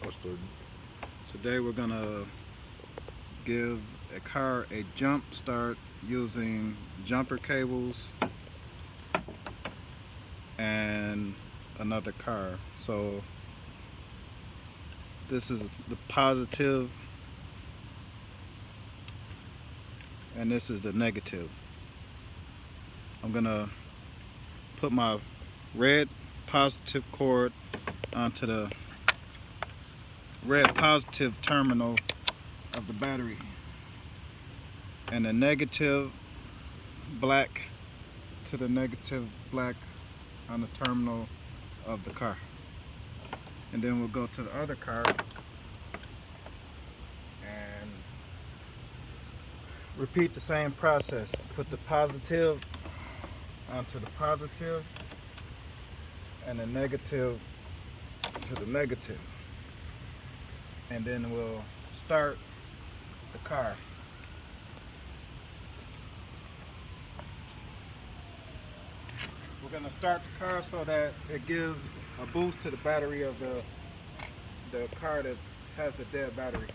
or student. Today we're gonna give a car a jump start using jumper cables and another car. So this is the positive and this is the negative. I'm gonna put my red positive cord onto the red positive terminal of the battery and the negative black to the negative black on the terminal of the car. And then we'll go to the other car and repeat the same process. Put the positive onto the positive and the negative to the negative. And then we'll start the car. We're going to start the car so that it gives a boost to the battery of the car that has the dead battery.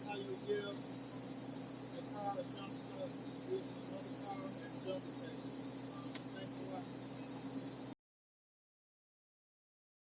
How you give